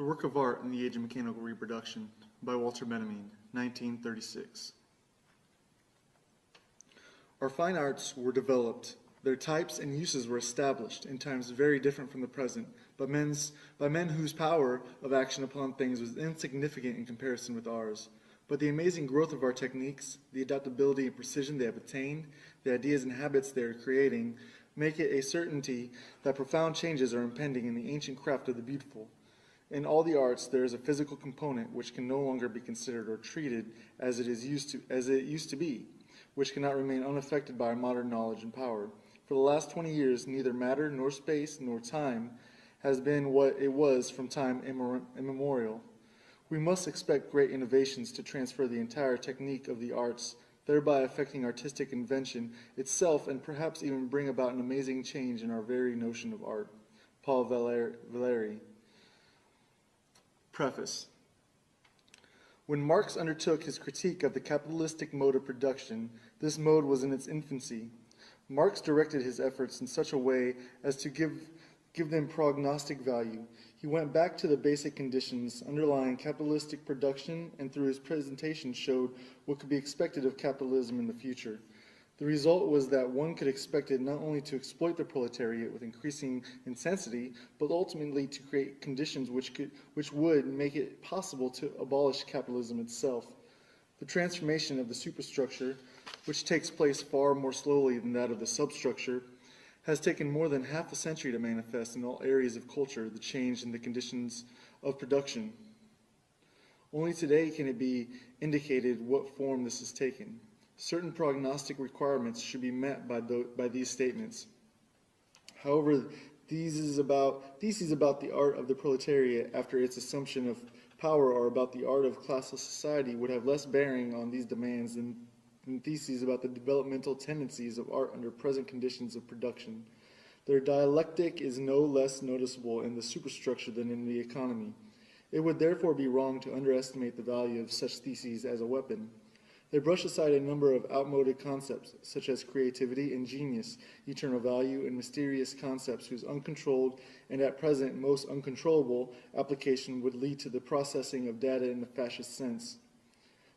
The Work of Art in the Age of Mechanical Reproduction by Walter Benjamin, 1936. Our fine arts were developed, their types and uses were established in times very different from the present, by men whose power of action upon things was insignificant in comparison with ours. But the amazing growth of our techniques, the adaptability and precision they have attained, the ideas and habits they are creating, make it a certainty that profound changes are impending in the ancient craft of the beautiful. In all the arts, there is a physical component which can no longer be considered or treated as it used to be, which cannot remain unaffected by our modern knowledge and power. For the last 20 years, neither matter nor space nor time has been what it was from time immemorial. We must expect great innovations to transfer the entire technique of the arts, thereby affecting artistic invention itself and perhaps even bring about an amazing change in our very notion of art. Paul Valéry. Preface. When Marx undertook his critique of the capitalistic mode of production, this mode was in its infancy. Marx directed his efforts in such a way as to give them prognostic value. He went back to the basic conditions underlying capitalistic production and through his presentation showed what could be expected of capitalism in the future. The result was that one could expect it not only to exploit the proletariat with increasing intensity, but ultimately to create conditions which would make it possible to abolish capitalism itself. The transformation of the superstructure, which takes place far more slowly than that of the substructure, has taken more than half a century to manifest in all areas of culture the change in the conditions of production. Only today can it be indicated what form this has taken. Certain prognostic requirements should be met by these statements. However, theses about the art of the proletariat after its assumption of power or about the art of classless society would have less bearing on these demands than theses about the developmental tendencies of art under present conditions of production. Their dialectic is no less noticeable in the superstructure than in the economy. It would therefore be wrong to underestimate the value of such theses as a weapon. They brush aside a number of outmoded concepts, such as creativity and genius, eternal value, and mysterious concepts whose uncontrolled and at present most uncontrollable application would lead to the processing of data in the fascist sense.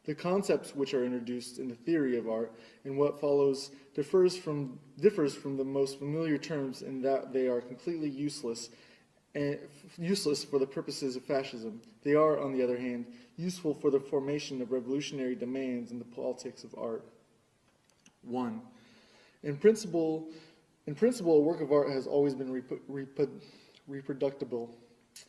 The concepts which are introduced in the theory of art and what follows differs from the most familiar terms in that they are completely useless for the purposes of fascism. They are, on the other hand, useful for the formation of revolutionary demands in the politics of art. 1. In principle, a work of art has always been reproducible.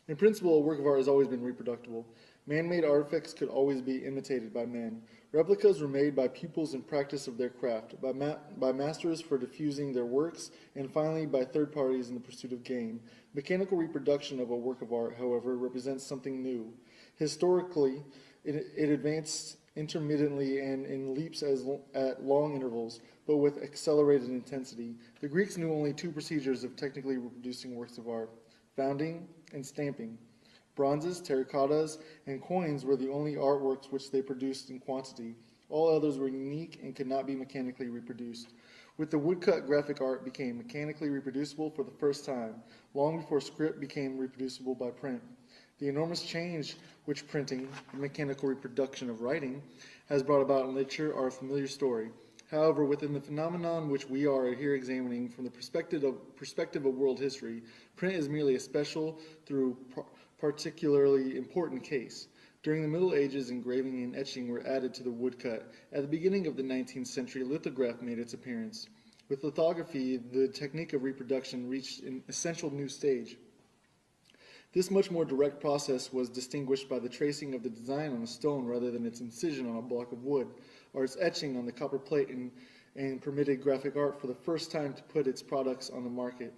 In principle, a work of art has always been reproducible. Man-made artifacts could always be imitated by men. Replicas were made by pupils in practice of their craft, by masters for diffusing their works, and finally by third parties in the pursuit of gain. Mechanical reproduction of a work of art, however, represents something new. Historically, it advanced intermittently and in leaps at long intervals, but with accelerated intensity. The Greeks knew only two procedures of technically reproducing works of art: founding and stamping. Bronzes, terracottas, and coins were the only artworks which they produced in quantity. All others were unique and could not be mechanically reproduced. With the woodcut, graphic art became mechanically reproducible for the first time, long before script became reproducible by print. The enormous change which printing, the mechanical reproduction of writing, has brought about in literature are a familiar story. However, within the phenomenon which we are here examining from the perspective of world history, print is merely a special, through particularly important case. During the Middle Ages, engraving and etching were added to the woodcut. At the beginning of the 19th century, lithograph made its appearance. With lithography, the technique of reproduction reached an essential new stage. This much more direct process was distinguished by the tracing of the design on a stone rather than its incision on a block of wood, or its etching on the copper plate, and permitted graphic art for the first time to put its products on the market,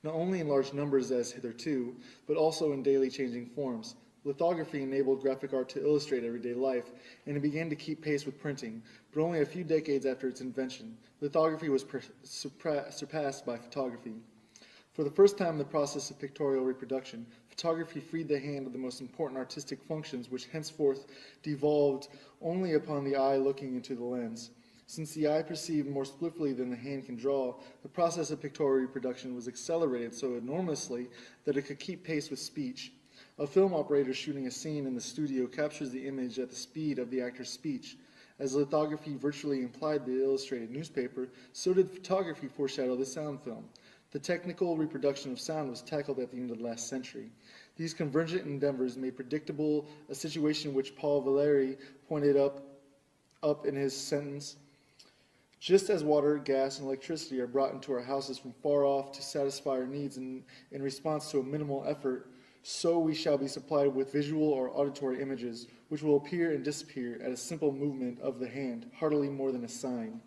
not only in large numbers as hitherto, but also in daily changing forms. Lithography enabled graphic art to illustrate everyday life, and it began to keep pace with printing, but only a few decades after its invention. Lithography was surpassed by photography. For the first time in the process of pictorial reproduction, photography freed the hand of the most important artistic functions which henceforth devolved only upon the eye looking into the lens. Since the eye perceived more swiftly than the hand can draw, the process of pictorial reproduction was accelerated so enormously that it could keep pace with speech. A film operator shooting a scene in the studio captures the image at the speed of the actor's speech. As lithography virtually implied the illustrated newspaper, so did photography foreshadow the sound film. The technical reproduction of sound was tackled at the end of the last century. These convergent endeavors made predictable a situation which Paul Valéry pointed up in his sentence, "Just as water, gas, and electricity are brought into our houses from far off to satisfy our needs in response to a minimal effort, so we shall be supplied with visual or auditory images, which will appear and disappear at a simple movement of the hand, hardly more than a sign."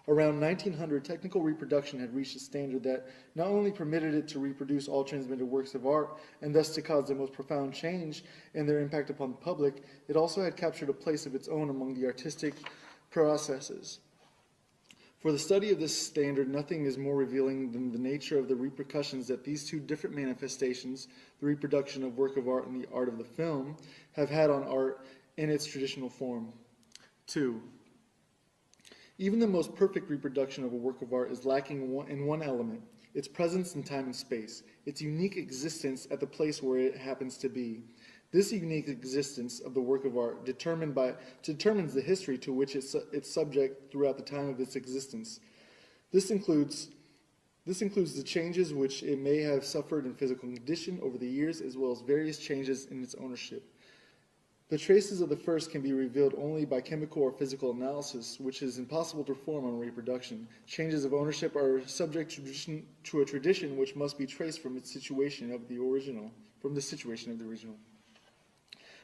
Around 1900, technical reproduction had reached a standard that not only permitted it to reproduce all transmitted works of art, and thus to cause the most profound change in their impact upon the public, it also had captured a place of its own among the artistic processes. For the study of this standard, nothing is more revealing than the nature of the repercussions that these two different manifestations, the reproduction of work of art and the art of the film, have had on art in its traditional form. 2. Even the most perfect reproduction of a work of art is lacking in one element, its presence in time and space, its unique existence at the place where it happens to be. This unique existence of the work of art determines the history to which it's subject throughout the time of its existence. This includes the changes which it may have suffered in physical condition over the years, as well as various changes in its ownership. The traces of the first can be revealed only by chemical or physical analysis, which is impossible to perform on reproduction. Changes of ownership are subject to a tradition which must be traced from the situation of the original.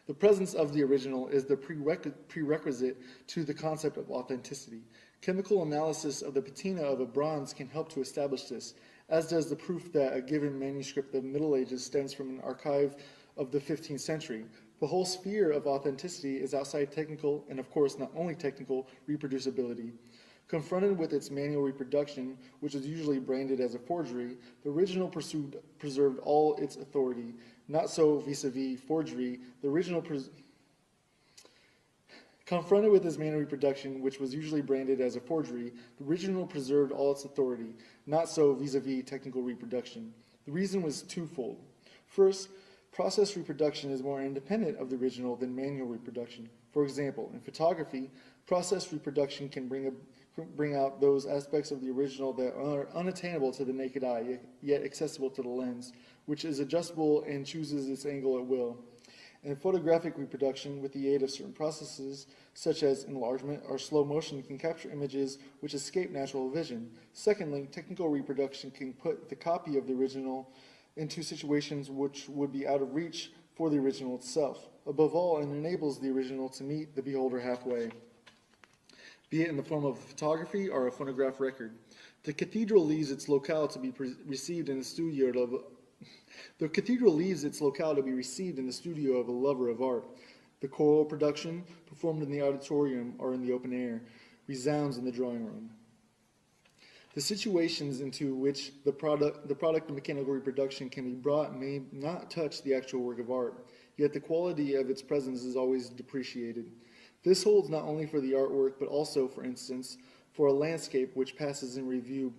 The presence of the original is the prerequisite to the concept of authenticity. Chemical analysis of the patina of a bronze can help to establish this, as does the proof that a given manuscript of the Middle Ages stems from an archive of the 15th century. The whole sphere of authenticity is outside technical, and of course not only technical, reproducibility. Confronted with its manual reproduction, which is usually branded as a forgery, the original preserved all its authority. Not so vis-a-vis forgery. Confronted with its manual reproduction, which was usually branded as a forgery, the original preserved all its authority. Not so vis-a-vis technical reproduction. The reason was twofold. First, process reproduction is more independent of the original than manual reproduction. For example, in photography, process reproduction can bring out those aspects of the original that are unattainable to the naked eye, yet accessible to the lens, which is adjustable and chooses its angle at will. In photographic reproduction, with the aid of certain processes, such as enlargement or slow motion, can capture images which escape natural vision. Secondly, technical reproduction can put the copy of the original into situations which would be out of reach for the original itself. Above all, it enables the original to meet the beholder halfway, be it in the form of photography or a phonograph record. The cathedral leaves its locale to be received in the studio of a lover of art. The choral production, performed in the auditorium or in the open air, resounds in the drawing room. The situations into which the product of mechanical reproduction can be brought may not touch the actual work of art, yet the quality of its presence is always depreciated. This holds not only for the artwork, but also, for instance, for a landscape which passes in review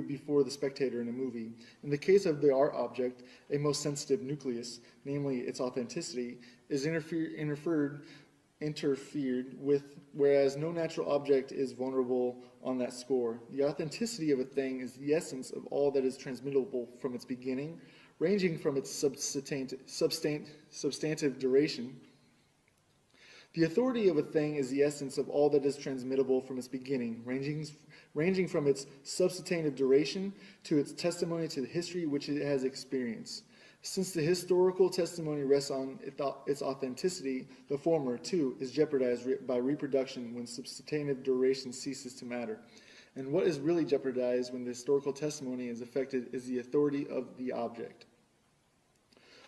before the spectator in a movie. In the case of the art object, a most sensitive nucleus, namely its authenticity, is interfered with, whereas no natural object is vulnerable on that score. The authenticity of a thing is the essence of all that is transmittable from its beginning, ranging from its substantive duration. The authority of a thing is the essence of all that is transmittable from its beginning, ranging from its substantive duration to its testimony to the history which it has experienced. Since the historical testimony rests on its authenticity, the former, too, is jeopardized by reproduction when substantive duration ceases to matter. And what is really jeopardized when the historical testimony is affected is the authority of the object.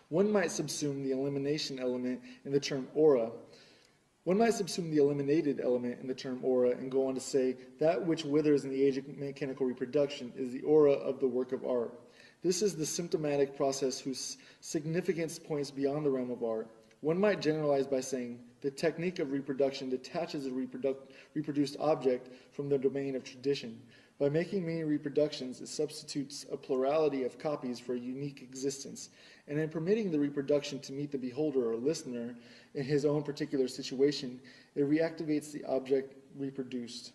One might subsume the elimination element in the term aura. One might subsume the eliminated element in the term aura and go on to say that which withers in the age of mechanical reproduction is the aura of the work of art. This is the symptomatic process whose significance points beyond the realm of art. One might generalize by saying The technique of reproduction detaches a reproduced object from the domain of tradition. By making many reproductions, it substitutes a plurality of copies for a unique existence, and in permitting the reproduction to meet the beholder or listener in his own particular situation, it reactivates the object reproduced.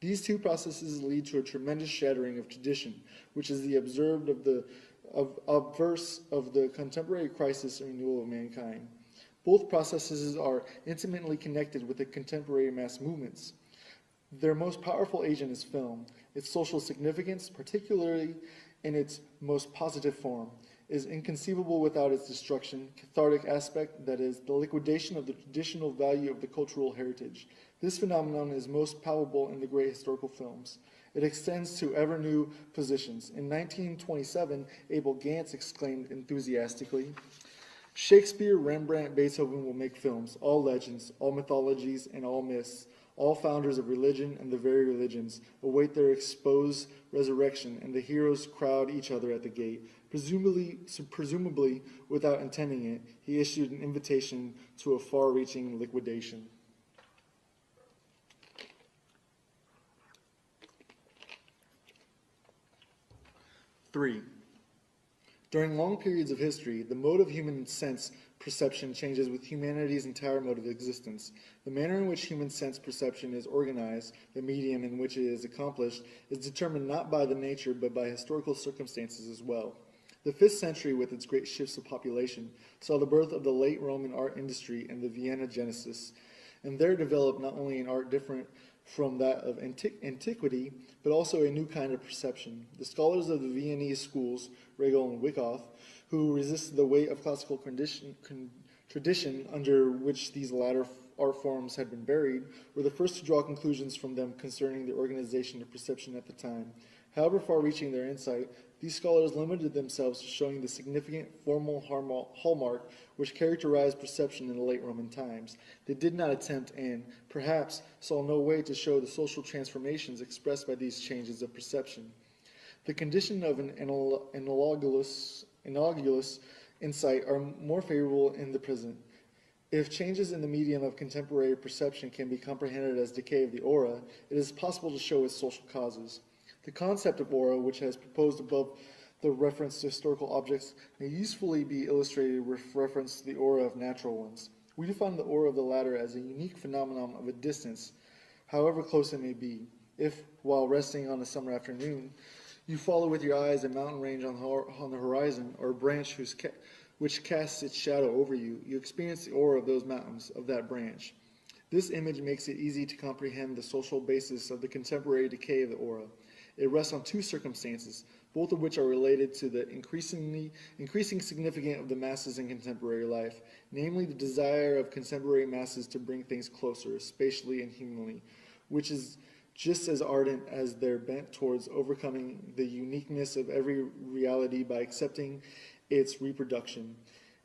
These two processes lead to a tremendous shattering of tradition, which is the obverse of the contemporary crisis and renewal of mankind. Both processes are intimately connected with the contemporary mass movements. Their most powerful agent is film. Its social significance, particularly in its most positive form, is inconceivable without its destruction, cathartic aspect, that is, the liquidation of the traditional value of the cultural heritage. This phenomenon is most palpable in the great historical films. It extends to ever new positions. In 1927, Abel Gance exclaimed enthusiastically, "Shakespeare, Rembrandt, Beethoven will make films, all legends, all mythologies, and all myths. All founders of religion and the very religions await their exposed resurrection, and the heroes crowd each other at the gate." Presumably without intending it, he issued an invitation to a far-reaching liquidation. Three, during long periods of history, the mode of human sense perception changes with humanity's entire mode of existence. The manner in which human sense perception is organized, the medium in which it is accomplished, is determined not by the nature but by historical circumstances as well. The 5th century, with its great shifts of population, saw the birth of the late Roman art industry and the Vienna Genesis, and there developed not only an art different from that of antiquity, but also a new kind of perception. The scholars of the Viennese schools, Regel and Wyckoff, who resisted the weight of classical tradition under which these latter art forms had been buried, were the first to draw conclusions from them concerning the organization of perception at the time. However far-reaching their insight, these scholars limited themselves to showing the significant formal hallmark which characterized perception in the late Roman times. They did not attempt and, perhaps, saw no way to show the social transformations expressed by these changes of perception. The condition of an analogous insight are more favorable in the present. If changes in the medium of contemporary perception can be comprehended as decay of the aura, it is possible to show its social causes. The concept of aura, which has proposed above the reference to historical objects, may usefully be illustrated with reference to the aura of natural ones. We define the aura of the latter as a unique phenomenon of a distance, however close it may be. If, while resting on a summer afternoon, you follow with your eyes a mountain range on the horizon, or a branch which casts its shadow over you, you experience the aura of those mountains, of that branch. This image makes it easy to comprehend the social basis of the contemporary decay of the aura. It rests on two circumstances, both of which are related to the increasing significance of the masses in contemporary life, namely the desire of contemporary masses to bring things closer, spatially and humanly, which is just as ardent as their bent towards overcoming the uniqueness of every reality by accepting its reproduction.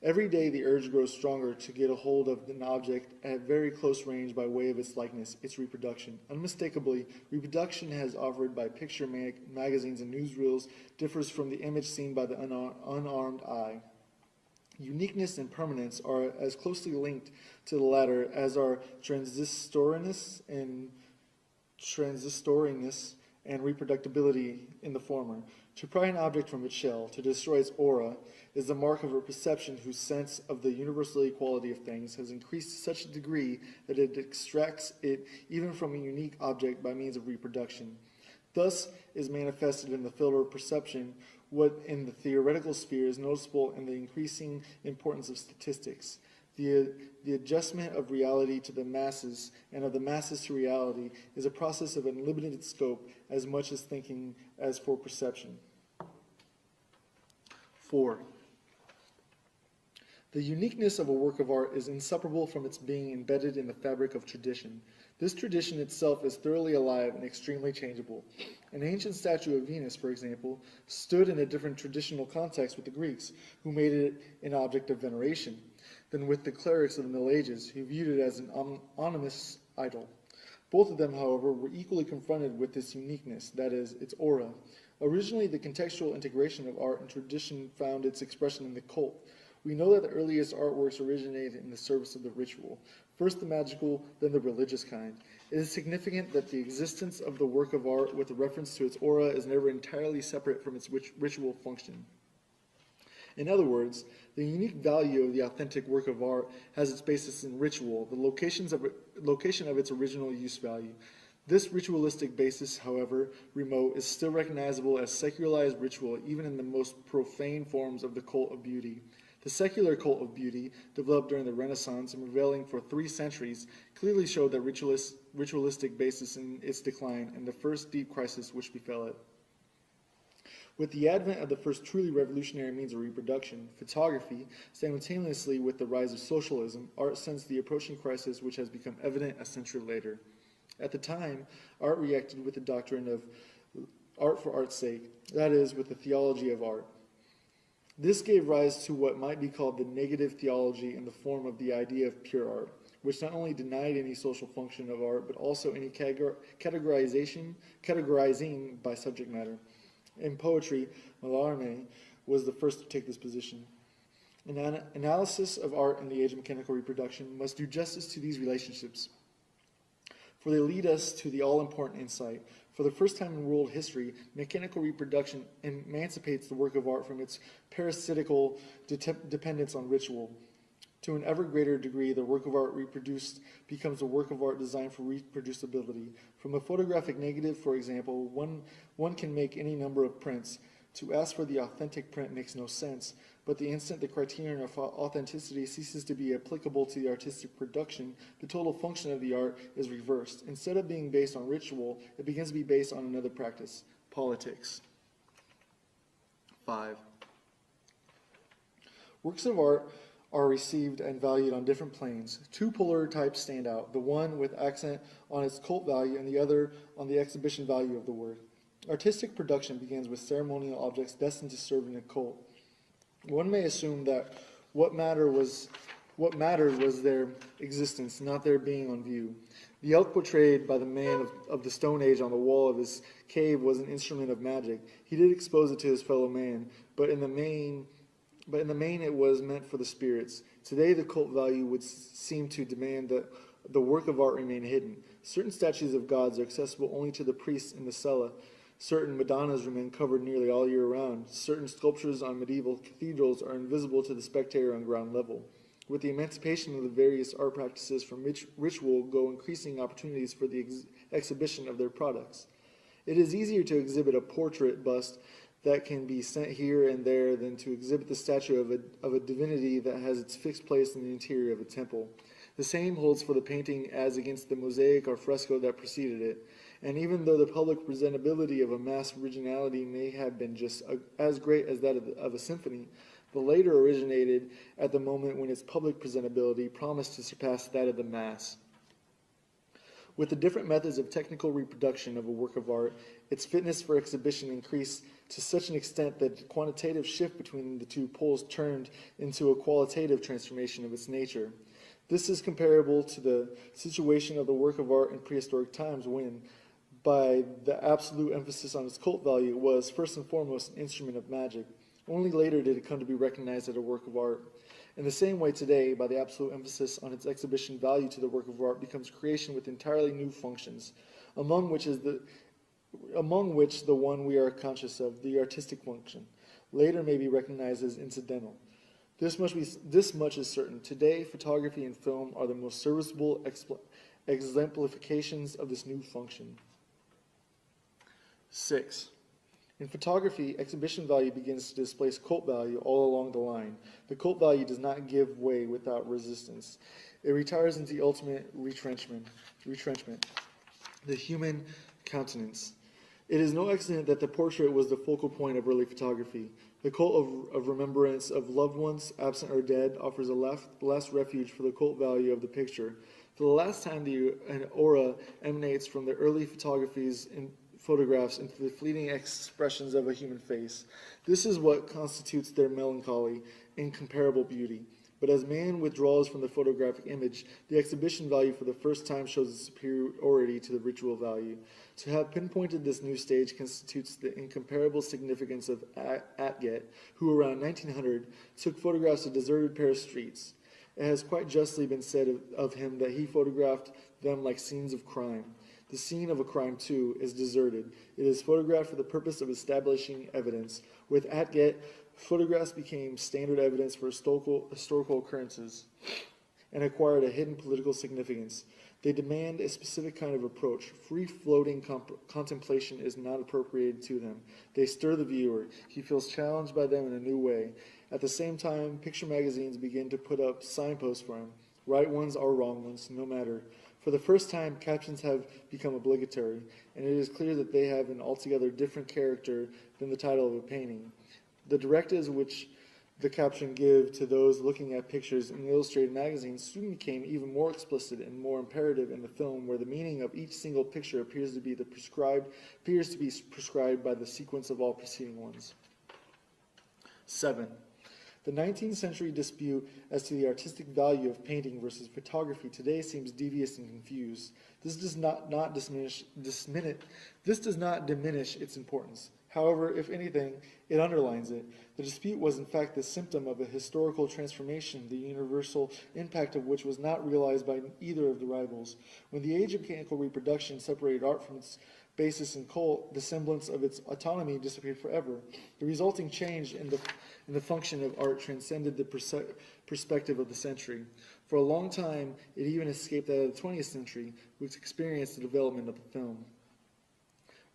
Every day the urge grows stronger to get a hold of an object at very close range by way of its likeness, its reproduction. Unmistakably, reproduction as offered by picture magazines and newsreels differs from the image seen by the unarmed eye. Uniqueness and permanence are as closely linked to the latter as are transistoriness and reproducibility in the former. To pry an object from its shell, to destroy its aura, is the mark of a perception whose sense of the universal equality of things has increased to such a degree that it extracts it even from a unique object by means of reproduction. Thus is manifested in the field of perception what in the theoretical sphere is noticeable in the increasing importance of statistics. The adjustment of reality to the masses and of the masses to reality is a process of unlimited scope as much as thinking as for perception. 4. The uniqueness of a work of art is inseparable from its being embedded in the fabric of tradition. This tradition itself is thoroughly alive and extremely changeable. An ancient statue of Venus, for example, stood in a different traditional context with the Greeks, who made it an object of veneration, than with the clerics of the Middle Ages, who viewed it as an ominous idol. Both of them, however, were equally confronted with this uniqueness, that is, its aura. Originally, the contextual integration of art and tradition found its expression in the cult. We know that the earliest artworks originated in the service of the ritual. First the magical, then the religious kind. It is significant that the existence of the work of art with reference to its aura is never entirely separate from its ritual function. In other words, the unique value of the authentic work of art has its basis in ritual, the location of its original use value. This ritualistic basis, however remote, is still recognizable as secularized ritual even in the most profane forms of the cult of beauty. The secular cult of beauty, developed during the Renaissance and prevailing for 3 centuries, clearly showed that ritualistic basis in its decline and the first deep crisis which befell it. With the advent of the first truly revolutionary means of reproduction, photography, simultaneously with the rise of socialism, art sensed the approaching crisis which has become evident a century later. At the time, art reacted with the doctrine of art for art's sake, that is, with the theology of art. This gave rise to what might be called the negative theology in the form of the idea of pure art, which not only denied any social function of art, but also any categorizing by subject matter. In poetry, Mallarmé was the first to take this position. An analysis of art in the age of mechanical reproduction must do justice to these relationships, for they lead us to the all-important insight. For the first time in world history, mechanical reproduction emancipates the work of art from its parasitical dependence on ritual. To an ever greater degree, the work of art reproduced becomes a work of art designed for reproducibility. From a photographic negative, for example, one can make any number of prints. To ask for the authentic print makes no sense, but the instant the criterion of authenticity ceases to be applicable to the artistic production, the total function of the art is reversed. Instead of being based on ritual, it begins to be based on another practice, politics. 5. Works of art are received and valued on different planes. 2 polar types stand out, the one with accent on its cult value and the other on the exhibition value of the work. Artistic production begins with ceremonial objects destined to serve in a cult. One may assume that what mattered was their existence, not their being on view. The elk portrayed by the man of the Stone Age on the wall of his cave was an instrument of magic. He did expose it to his fellow man, but in the main it was meant for the spirits. Today the cult value would seem to demand that the work of art remain hidden. Certain statues of gods are accessible only to the priests in the cella. Certain Madonnas remain covered nearly all year round. Certain sculptures on medieval cathedrals are invisible to the spectator on ground level. With the emancipation of the various art practices from ritual go increasing opportunities for the exhibition of their products. It is easier to exhibit a portrait bust that can be sent here and there than to exhibit the statue of a divinity that has its fixed place in the interior of a temple. The same holds for the painting as against the mosaic or fresco that preceded it. And even though the public presentability of a mass originality may have been just as great as that of a symphony, the later originated at the moment when its public presentability promised to surpass that of the mass. With the different methods of technical reproduction of a work of art, its fitness for exhibition increased to such an extent that the quantitative shift between the 2 poles turned into a qualitative transformation of its nature. This is comparable to the situation of the work of art in prehistoric times when, by the absolute emphasis on its cult value, it was, first and foremost, an instrument of magic. Only later did it come to be recognized as a work of art. In the same way today, by the absolute emphasis on its exhibition value to the work of art becomes creation with entirely new functions, among which the one we are conscious of, the artistic function, later may be recognized as incidental. This much is certain. Today, photography and film are the most serviceable exemplifications of this new function. 6. In photography, exhibition value begins to displace cult value all along the line. The cult value does not give way without resistance. It retires into the ultimate retrenchment, the human countenance. It is no accident that the portrait was the focal point of early photography. The cult of remembrance of loved ones, absent or dead, offers a last refuge for the cult value of the picture. For the last time, an aura emanates from the early photographs into the fleeting expressions of a human face. This is what constitutes their melancholy, incomparable beauty. But as man withdraws from the photographic image, the exhibition value for the first time shows its superiority to the ritual value. To have pinpointed this new stage constitutes the incomparable significance of Atget, who around 1900 took photographs of deserted Paris streets. It has quite justly been said of him that he photographed them like scenes of crime. The scene of a crime, too, is deserted. It is photographed for the purpose of establishing evidence. With Atget, photographs became standard evidence for historical occurrences and acquired a hidden political significance. They demand a specific kind of approach. Free-floating contemplation is not appropriated to them. They stir the viewer. He feels challenged by them in a new way. At the same time, picture magazines begin to put up signposts for him. Right ones or wrong ones, no matter. For the first time, captions have become obligatory, and it is clear that they have an altogether different character than the title of a painting. The directives which the caption give to those looking at pictures in illustrated magazines soon became even more explicit and more imperative in the film, where the meaning of each single picture appears to be prescribed by the sequence of all preceding ones. 7. The 19th century dispute as to the artistic value of painting versus photography today seems devious and confused. This does not diminish its importance. However, if anything, it underlines it. The dispute was in fact the symptom of a historical transformation, the universal impact of which was not realized by either of the rivals. When the age of mechanical reproduction separated art from its basis and cult, the semblance of its autonomy disappeared forever. The resulting change in the function of art transcended the perspective of the century. For a long time, it even escaped that of the 20th century, which experienced the development of the film.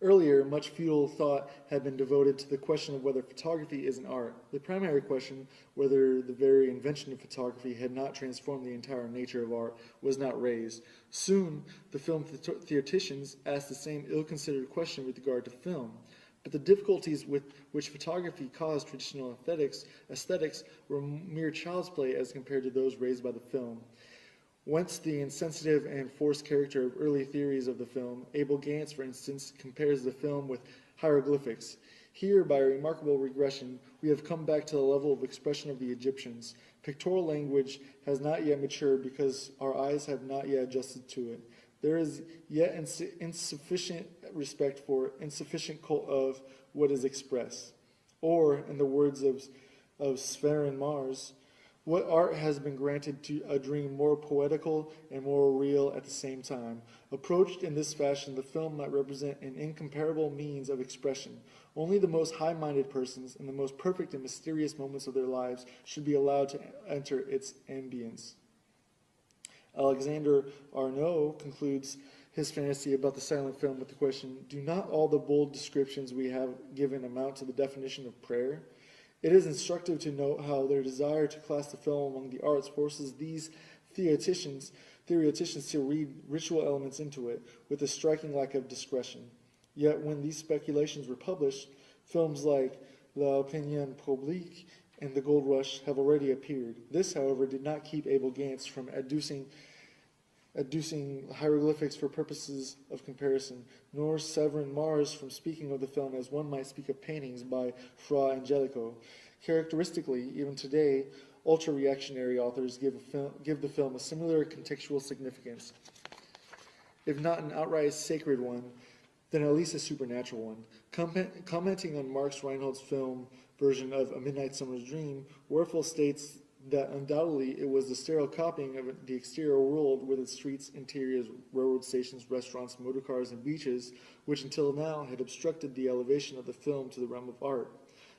Earlier, much futile thought had been devoted to the question of whether photography is an art. The primary question, whether the very invention of photography had not transformed the entire nature of art, was not raised. Soon, the film theoreticians asked the same ill-considered question with regard to film. But the difficulties with which photography caused traditional aesthetics were mere child's play as compared to those raised by the film. Whence the insensitive and forced character of early theories of the film. Abel Gance, for instance, compares the film with hieroglyphics. Here, by a remarkable regression, we have come back to the level of expression of the Egyptians. Pictorial language has not yet matured because our eyes have not yet adjusted to it. There is yet insufficient respect for, insufficient cult of what is expressed. Or, in the words of Sven Mars, what art has been granted to a dream more poetical and more real at the same time. Approached in this fashion, the film might represent an incomparable means of expression. Only the most high-minded persons in the most perfect and mysterious moments of their lives should be allowed to enter its ambience. Alexander Arnault concludes his fantasy about the silent film with the question, do not all the bold descriptions we have given amount to the definition of prayer? It is instructive to note how their desire to class the film among the arts forces these theoreticians to read ritual elements into it with a striking lack of discretion. Yet when these speculations were published, films like L'Opinion Publique and The Gold Rush have already appeared. This, however, did not keep Abel Gance from adducing hieroglyphics for purposes of comparison, nor Severin Mars from speaking of the film as one might speak of paintings by Fra Angelico. Characteristically, even today, ultra-reactionary authors give the film a similar contextual significance, if not an outright sacred one, then at least a supernatural one. Commenting on Marx Reinhold's film version of A Midnight Summer's Dream, Werfel states that undoubtedly it was the sterile copying of the exterior world with its streets, interiors, railroad stations, restaurants, motor cars, and beaches, which until now had obstructed the elevation of the film to the realm of art.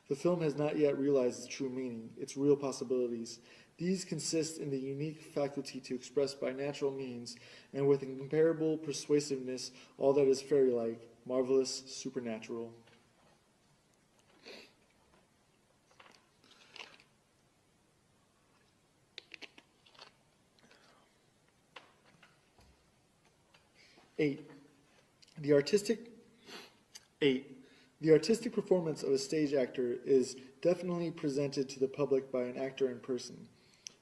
The film has not yet realized its true meaning, its real possibilities. These consist in the unique faculty to express by natural means, and with incomparable persuasiveness, all that is fairy-like, marvelous, supernatural. The artistic performance of a stage actor is definitely presented to the public by an actor in person.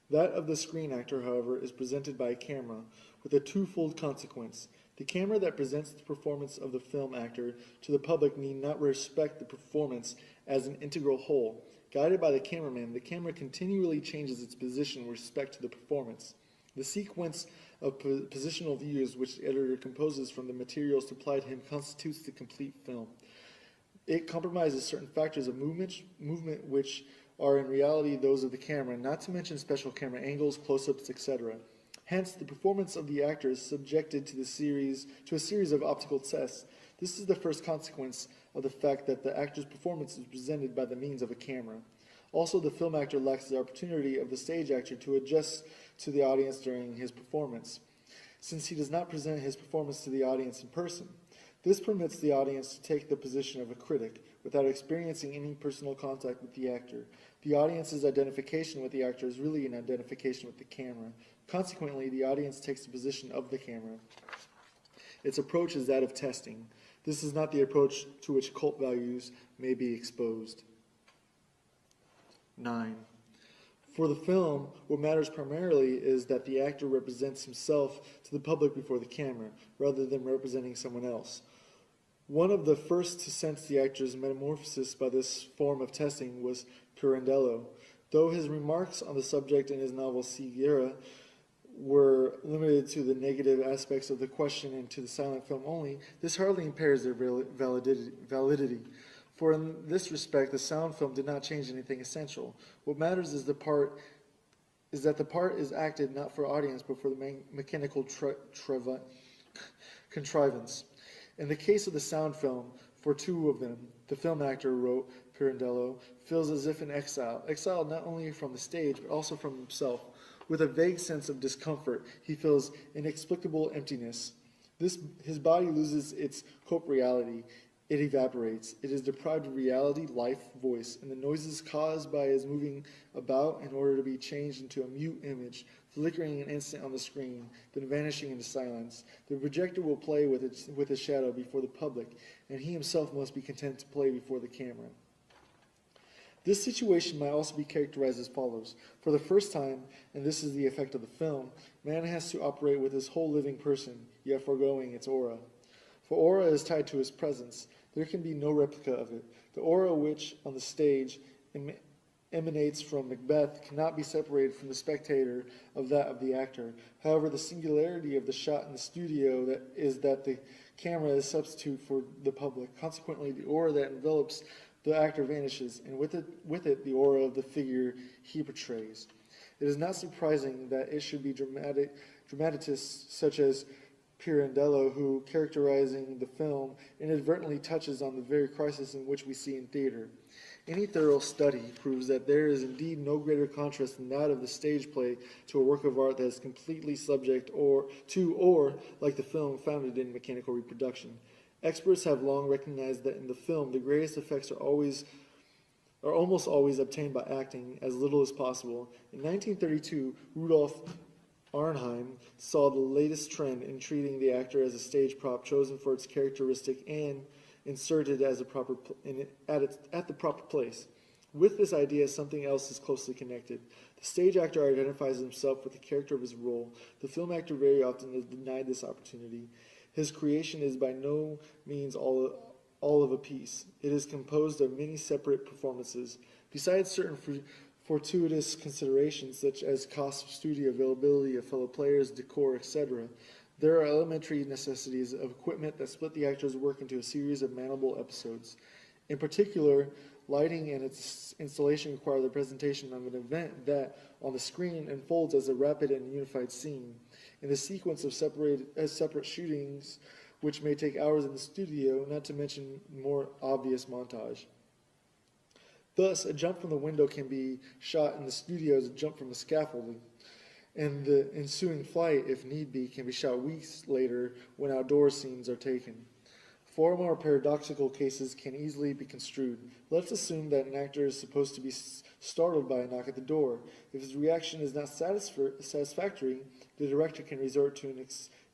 That of the screen actor, however, is presented by a camera, with a twofold consequence. The camera that presents the performance of the film actor to the public need not respect the performance as an integral whole. Guided by the cameraman, the camera continually changes its position with respect to the performance. The sequence of positional views which the editor composes from the materials supplied him constitutes the complete film. It compromises certain factors of movement which are in reality those of the camera, not to mention special camera angles, close-ups, etc. Hence, the performance of the actor is subjected to a series of optical tests. This is the first consequence of the fact that the actor's performance is presented by the means of a camera. Also, the film actor lacks the opportunity of the stage actor to adjust to the audience during his performance, since he does not present his performance to the audience in person. This permits the audience to take the position of a critic without experiencing any personal contact with the actor. The audience's identification with the actor is really an identification with the camera. Consequently, the audience takes the position of the camera. Its approach is that of testing. This is not the approach to which cult values may be exposed. 9. For the film, what matters primarily is that the actor represents himself to the public before the camera, rather than representing someone else. One of the first to sense the actor's metamorphosis by this form of testing was Pirandello. Though his remarks on the subject in his novel Ceguera were limited to the negative aspects of the question and to the silent film only, this hardly impairs their validity. For in this respect, the sound film did not change anything essential. What matters is that the part is acted not for audience, but for the mechanical contrivance. In the case of the sound film, for two of them, the film actor, wrote Pirandello, feels as if in exile, exiled not only from the stage, but also from himself. With a vague sense of discomfort, he feels inexplicable emptiness. His body loses its corporeality. It evaporates. It is deprived of reality, life, voice, and the noises caused by his moving about in order to be changed into a mute image, flickering an instant on the screen, then vanishing into silence. The projector will play with his shadow before the public, and he himself must be content to play before the camera. This situation might also be characterized as follows. For the first time, and this is the effect of the film, man has to operate with his whole living person, yet foregoing its aura. For aura is tied to his presence. There can be no replica of it. The aura which, on the stage, emanates from Macbeth cannot be separated from the spectator of that of the actor. However, the singularity of the shot in the studio is that the camera is a substitute for the public. Consequently, the aura that envelops the actor vanishes, and with it the aura of the figure he portrays. It is not surprising that it should be dramatists such as Pirandello, who, characterizing the film, inadvertently touches on the very crisis in which we see in theater. Any thorough study proves that there is indeed no greater contrast than that of the stage play to a work of art that is completely subject or, like the film, founded in mechanical reproduction. Experts have long recognized that in the film, the greatest effects are almost always obtained by acting as little as possible. In 1932, Rudolf Arnheim saw the latest trend in treating the actor as a stage prop chosen for its characteristic and inserted as at the proper place. With this idea, something else is closely connected. The stage actor identifies himself with the character of his role. The film actor very often is denied this opportunity. His creation is by no means all of a piece. It is composed of many separate performances. Besides certain fortuitous considerations such as cost of studio availability of fellow players, decor, etc., there are elementary necessities of equipment that split the actor's work into a series of manageable episodes. In particular, lighting and its installation require the presentation of an event that, on the screen, unfolds as a rapid and unified scene. In the sequence of separate shootings, which may take hours in the studio, not to mention more obvious montage. Thus, a jump from the window can be shot in the studio as a jump from the scaffolding, and the ensuing flight, if need be, can be shot weeks later when outdoor scenes are taken. Four more paradoxical cases can easily be construed. Let's assume that an actor is supposed to be startled by a knock at the door. If his reaction is not satisfactory, the director can resort to an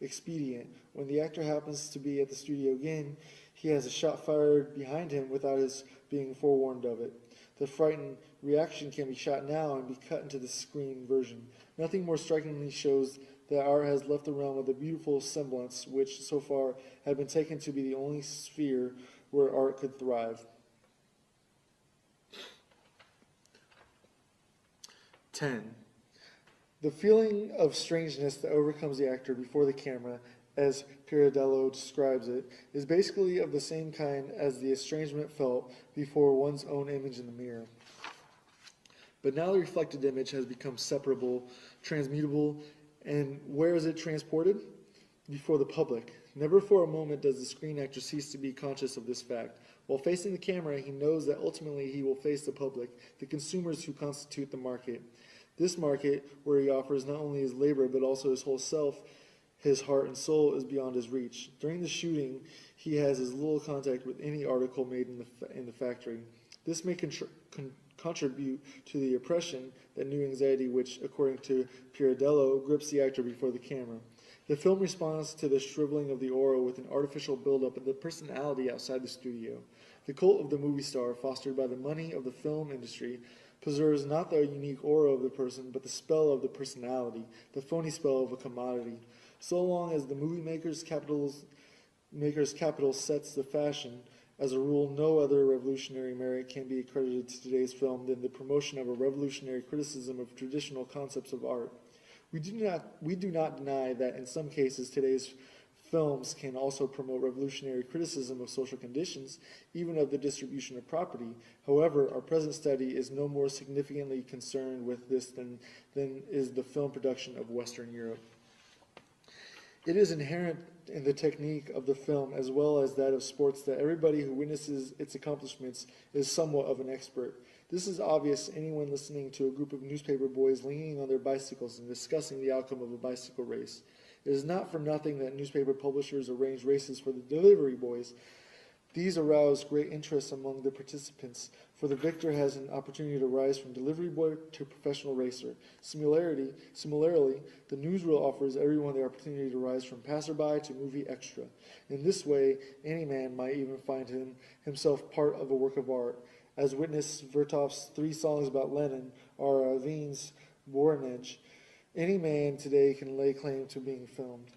expedient. When the actor happens to be at the studio again, he has a shot fired behind him without his being forewarned of it. The frightened reaction can be shot now and be cut into the screen version. Nothing more strikingly shows that art has left the realm of the beautiful semblance, which so far had been taken to be the only sphere where art could thrive. 10. The feeling of strangeness that overcomes the actor before the camera, as Pirandello describes it, is basically of the same kind as the estrangement felt before one's own image in the mirror. But now the reflected image has become separable, transmutable, and where is it transported? Before the public. Never for a moment does the screen actor cease to be conscious of this fact. While facing the camera, he knows that ultimately he will face the public, the consumers who constitute the market. This market, where he offers not only his labor but also his whole self, his heart and soul, is beyond his reach. During the shooting, he has as little contact with any article made in the factory. This may contribute to the oppression, that new anxiety which, according to Pirandello, grips the actor before the camera. The film responds to the shriveling of the aura with an artificial buildup of the personality outside the studio. The cult of the movie star, fostered by the money of the film industry, preserves not the unique aura of the person, but the spell of the personality, the phony spell of a commodity. So long as the movie maker's capital sets the fashion, as a rule, no other revolutionary merit can be accredited to today's film than the promotion of a revolutionary criticism of traditional concepts of art. We do not deny that in some cases today's films can also promote revolutionary criticism of social conditions, even of the distribution of property. However, our present study is no more significantly concerned with this than is the film production of Western Europe. It is inherent in the technique of the film as well as that of sports that everybody who witnesses its accomplishments is somewhat of an expert. This is obvious to anyone listening to a group of newspaper boys leaning on their bicycles and discussing the outcome of a bicycle race. It is not for nothing that newspaper publishers arrange races for the delivery boys. These arouse great interest among the participants, for the victor has an opportunity to rise from delivery boy to professional racer. Similarly, the newsreel offers everyone the opportunity to rise from passerby to movie extra. In this way, any man might even find himself part of a work of art, as witness Vertov's 3 songs about Lenin or Aveen's Voronezh. Any man today can lay claim to being filmed.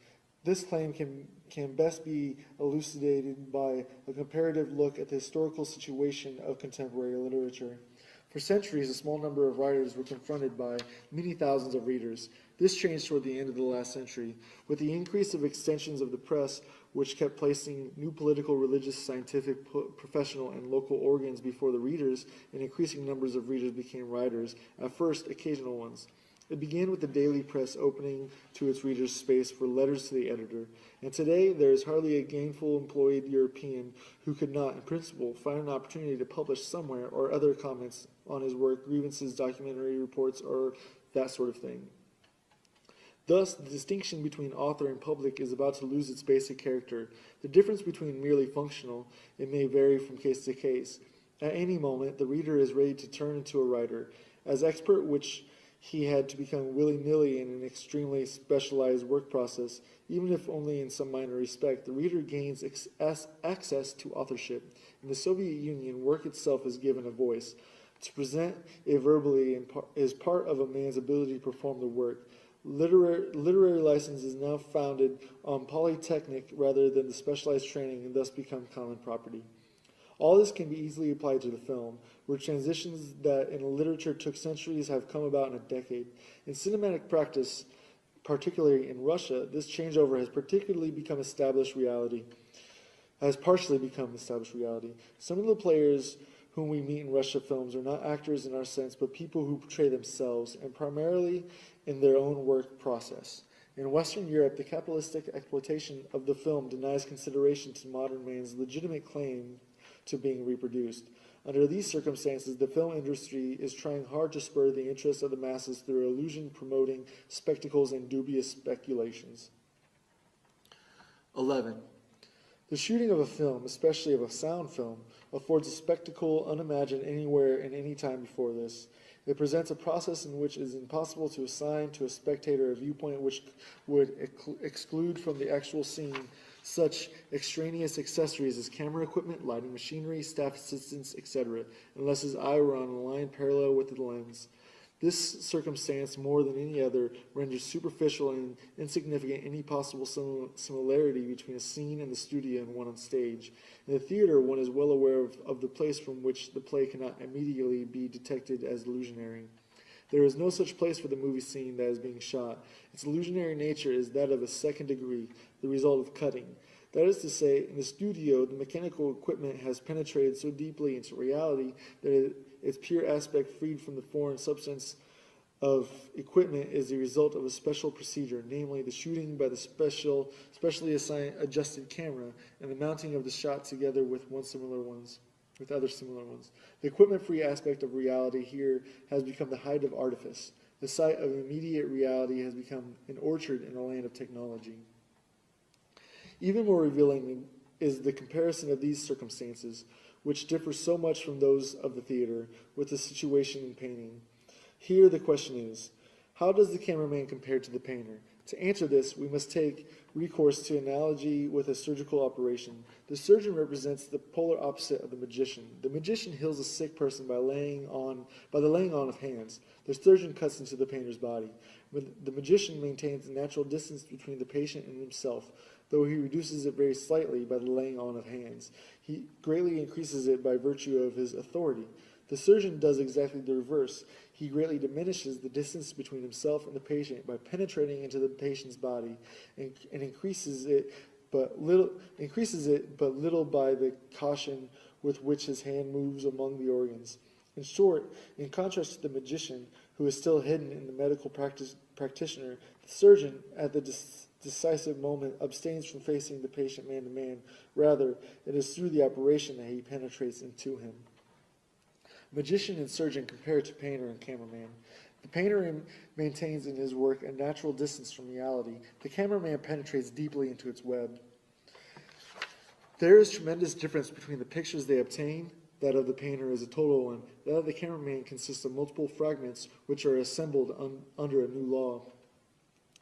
This claim can best be elucidated by a comparative look at the historical situation of contemporary literature. For centuries, a small number of writers were confronted by many thousands of readers. This changed toward the end of the last century. With the increase of extensions of the press, which kept placing new political, religious, scientific, professional, and local organs before the readers, and increasing numbers of readers became writers, at first occasional ones. It began with the daily press opening to its readers space for letters to the editor, and today there is hardly a gainful employed European who could not, in principle, find an opportunity to publish somewhere or other comments on his work, grievances, documentary reports, or that sort of thing. Thus, the distinction between author and public is about to lose its basic character. The difference between merely functional, it may vary from case to case. At any moment, the reader is ready to turn into a writer. As expert which he had to become willy-nilly in an extremely specialized work process, even if only in some minor respect, the reader gains access to authorship. In the Soviet Union, work itself is given a voice. To present it verbally is part of a man's ability to perform the work. Literary license is now founded on polytechnic rather than the specialized training and thus become common property. All this can be easily applied to the film, where transitions that in literature took centuries have come about in a decade. In cinematic practice, particularly in Russia, this changeover has partially become established reality. Some of the players whom we meet in Russia films are not actors in our sense, but people who portray themselves, and primarily in their own work process. In Western Europe, the capitalistic exploitation of the film denies consideration to modern man's legitimate claim to being reproduced. Under these circumstances, the film industry is trying hard to spur the interest of the masses through illusion-promoting spectacles and dubious speculations. 11. The shooting of a film, especially of a sound film, affords a spectacle unimagined anywhere and any time before this. It presents a process in which it is impossible to assign to a spectator a viewpoint which would exclude from the actual scene such extraneous accessories as camera equipment, lighting machinery, staff assistants, etc., unless his eye were on a line parallel with the lens. This circumstance, more than any other, renders superficial and insignificant any possible similarity between a scene in the studio and one on stage. In the theater, one is well aware of the place from which the play cannot immediately be detected as illusionary. There is no such place for the movie scene that is being shot. Its illusionary nature is that of a second degree, the result of cutting. That is to say, in the studio, the mechanical equipment has penetrated so deeply into reality that its pure aspect, freed from the foreign substance of equipment, is the result of a special procedure, namely the shooting by the specially adjusted camera and the mounting of the shot together with other similar ones. The equipment-free aspect of reality here has become the height of artifice. The site of immediate reality has become an orchard in a land of technology. Even more revealing is the comparison of these circumstances, which differ so much from those of the theater, with the situation in painting. Here the question is, how does the cameraman compare to the painter? To answer this, we must take recourse to analogy with a surgical operation. The surgeon represents the polar opposite of the magician. The magician heals a sick person by the laying on of hands. The surgeon cuts into the painter's body. The magician maintains a natural distance between the patient and himself, though he reduces it very slightly by the laying on of hands. He greatly increases it by virtue of his authority. The surgeon does exactly the reverse. He greatly diminishes the distance between himself and the patient by penetrating into the patient's body and increases it but little by the caution with which his hand moves among the organs. In short, in contrast to the magician, who is still hidden in the medical practitioner, the surgeon, at the decisive moment, abstains from facing the patient man to man. Rather, it is through the operation that he penetrates into him. Magician and surgeon compare to painter and cameraman. The painter maintains in his work a natural distance from reality. The cameraman penetrates deeply into its web. There is tremendous difference between the pictures they obtain. That of the painter is a total one. That of the cameraman consists of multiple fragments which are assembled under a new law.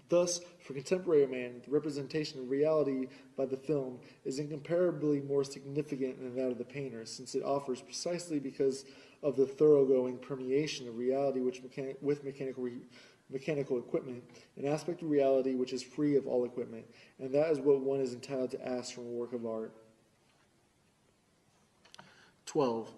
Thus, for contemporary man, the representation of reality by the film is incomparably more significant than that of the painter, since it offers, precisely because of the thoroughgoing permeation of reality with mechanical equipment, an aspect of reality which is free of all equipment, and that is what one is entitled to ask from a work of art. 12.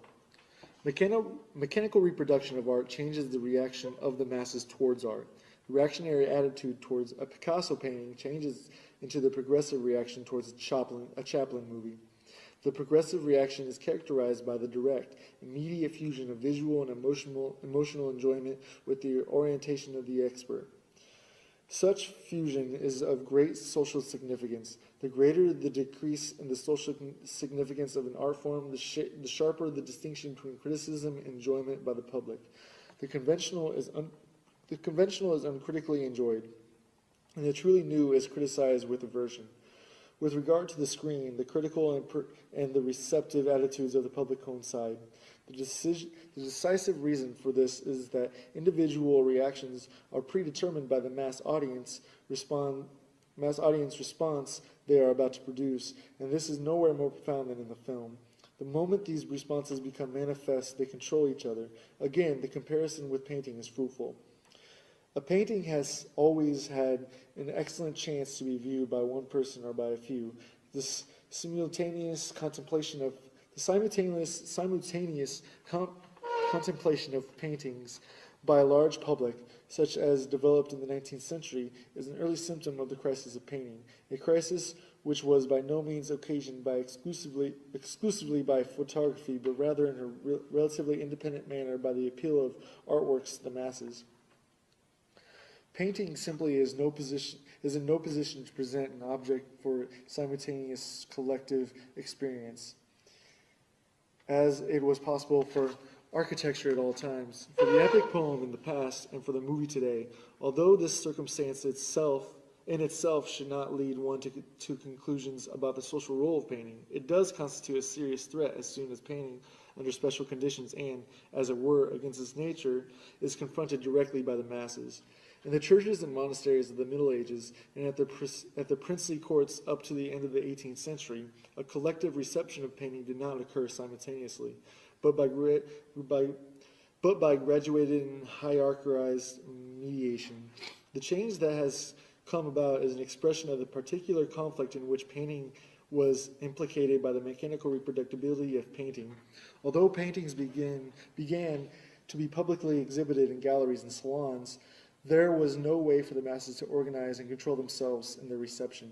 Mechanical reproduction of art changes the reaction of the masses towards art. The reactionary attitude towards a Picasso painting changes into the progressive reaction towards a Chaplin movie. The progressive reaction is characterized by the direct, immediate fusion of visual and emotional enjoyment with the orientation of the expert. Such fusion is of great social significance. The greater the decrease in the social significance of an art form, the sharper the distinction between criticism and enjoyment by the public. The conventional is uncritically enjoyed, and the truly new is criticized with aversion. With regard to the screen, the critical and the receptive attitudes of the public coincide. The decisive reason for this is that individual reactions are predetermined by the mass audience response they are about to produce, and this is nowhere more profound than in the film. The moment these responses become manifest, they control each other. Again, the comparison with painting is fruitful. A painting has always had an excellent chance to be viewed by one person or by a few. This simultaneous contemplation of paintings by a large public, such as developed in the 19th century, is an early symptom of the crisis of painting, a crisis which was by no means occasioned by exclusively by photography, but rather in a relatively independent manner by the appeal of artworks to the masses. Painting simply is in no position to present an object for simultaneous collective experience, as it was possible for architecture at all times, for the epic poem in the past, and for the movie today. Although this circumstance in itself should not lead one to conclusions about the social role of painting, it does constitute a serious threat as soon as painting, under special conditions and, as it were, against its nature, is confronted directly by the masses. In the churches and monasteries of the Middle Ages and at the princely courts up to the end of the 18th century, a collective reception of painting did not occur simultaneously, but by graduated and hierarchized mediation. The change that has come about is an expression of the particular conflict in which painting was implicated by the mechanical reproducibility of painting. Although paintings began to be publicly exhibited in galleries and salons, there was no way for the masses to organize and control themselves in their reception.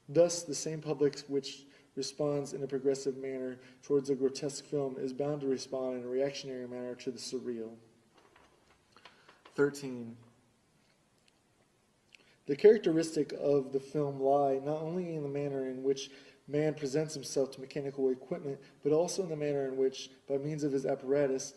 Thus, the same public which responds in a progressive manner towards a grotesque film is bound to respond in a reactionary manner to the surreal. 13. The characteristic of the film lie not only in the manner in which man presents himself to mechanical equipment, but also in the manner in which, by means of his apparatus,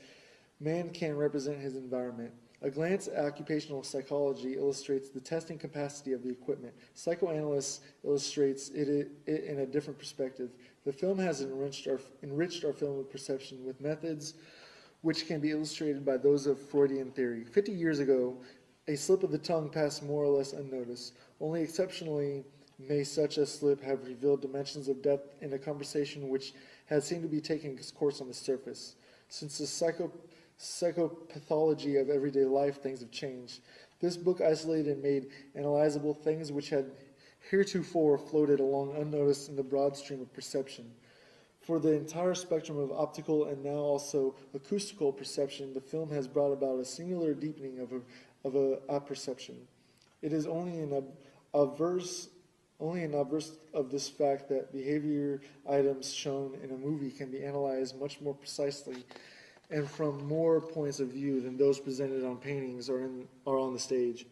man can represent his environment. A glance at occupational psychology illustrates the testing capacity of the equipment. Psychoanalysis illustrates it in a different perspective. The film has enriched our film of perception with methods which can be illustrated by those of Freudian theory. 50 years ago, a slip of the tongue passed more or less unnoticed. Only exceptionally may such a slip have revealed dimensions of depth in a conversation which had seemed to be taking its course on the surface. Since the psychopathology of everyday life, things have changed. This book isolated and made analyzable things which had heretofore floated along unnoticed in the broad stream of perception. For the entire spectrum of optical and now also acoustical perception, the film has brought about a singular deepening of a perception. It is only an obverse of this fact that behavior items shown in a movie can be analyzed much more precisely and from more points of view than those presented on paintings or on the stage.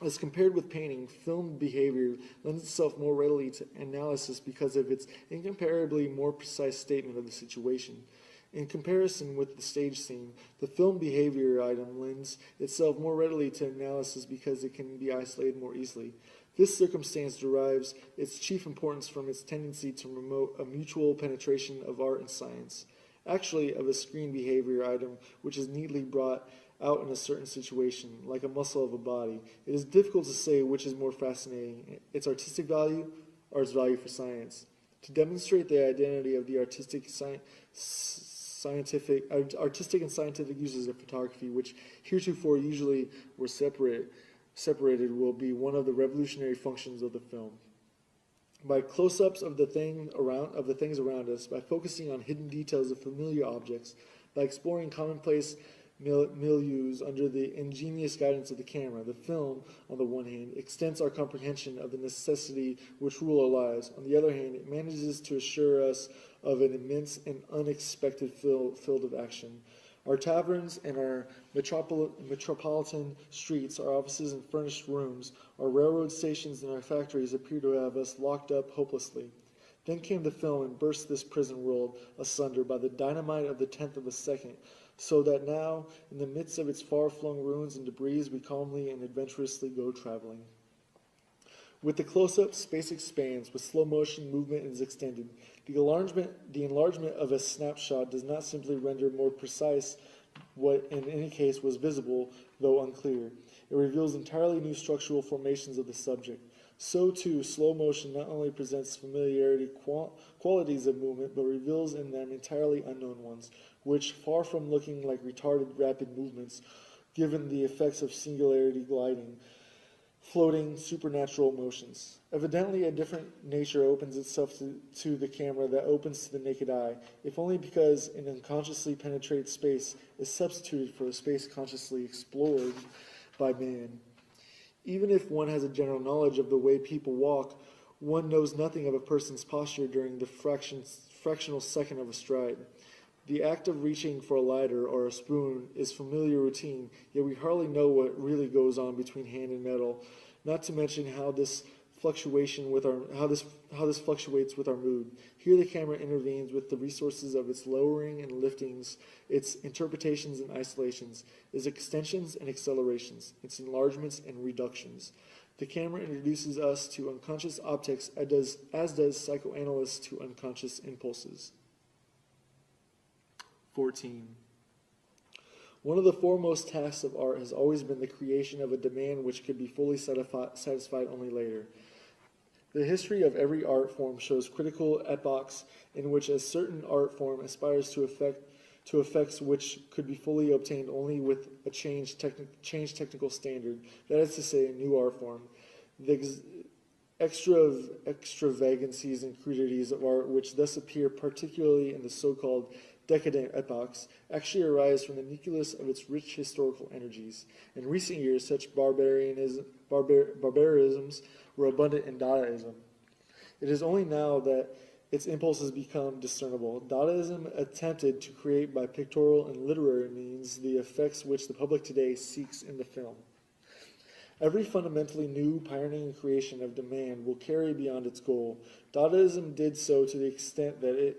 As compared with painting, film behavior lends itself more readily to analysis because of its incomparably more precise statement of the situation. In comparison with the stage scene, the film behavior item lends itself more readily to analysis because it can be isolated more easily. This circumstance derives its chief importance from its tendency to promote a mutual penetration of art and science. Actually, of a screen behavior item which is neatly brought out in a certain situation, like a muscle of a body, it is difficult to say which is more fascinating, its artistic value or its value for science. To demonstrate the identity of the artistic and scientific uses of photography, which heretofore usually were separated, will be one of the revolutionary functions of the film. By close-ups of the things around us, by focusing on hidden details of familiar objects, by exploring commonplace milieus under the ingenious guidance of the camera, the film, on the one hand, extends our comprehension of the necessity which rule our lives. On the other hand, it manages to assure us of an immense and unexpected field of action. Our taverns and our metropolitan streets, our offices and furnished rooms, our railroad stations and our factories appear to have us locked up hopelessly. Then came the film and burst this prison world asunder by the dynamite of the 10th of a second, so that now, in the midst of its far-flung ruins and debris, we calmly and adventurously go traveling. With the close-up, space expands. With slow motion, movement is extended. The enlargement of a snapshot does not simply render more precise what in any case was visible, though unclear. It reveals entirely new structural formations of the subject. So too, slow motion not only presents familiarity qualities of movement, but reveals in them entirely unknown ones, which, far from looking like retarded rapid movements, given the effects of singularity gliding, floating supernatural motions. Evidently, a different nature opens itself to the camera that opens to the naked eye, if only because an unconsciously penetrated space is substituted for a space consciously explored by man. Even if one has a general knowledge of the way people walk, one knows nothing of a person's posture during the fractional second of a stride. The act of reaching for a lighter or a spoon is familiar routine, yet we hardly know what really goes on between hand and metal, not to mention how this fluctuates with our mood. Here the camera intervenes with the resources of its lowering and liftings, its interpretations and isolations, its extensions and accelerations, its enlargements and reductions. The camera introduces us to unconscious optics as does psychoanalysis to unconscious impulses. 14. One of the foremost tasks of art has always been the creation of a demand which could be fully satisfied only later. The history of every art form shows critical epochs in which a certain art form aspires to effects which could be fully obtained only with a changed technical standard, that is to say, a new art form. The extravagancies and crudities of art which thus appear, particularly in the so-called decadent epochs, actually arise from the nucleus of its rich historical energies. In recent years, such barbarisms were abundant in Dadaism. It is only now that its impulses become discernible. Dadaism attempted to create by pictorial and literary means the effects which the public today seeks in the film. Every fundamentally new pioneering creation of demand will carry beyond its goal. Dadaism did so to the extent that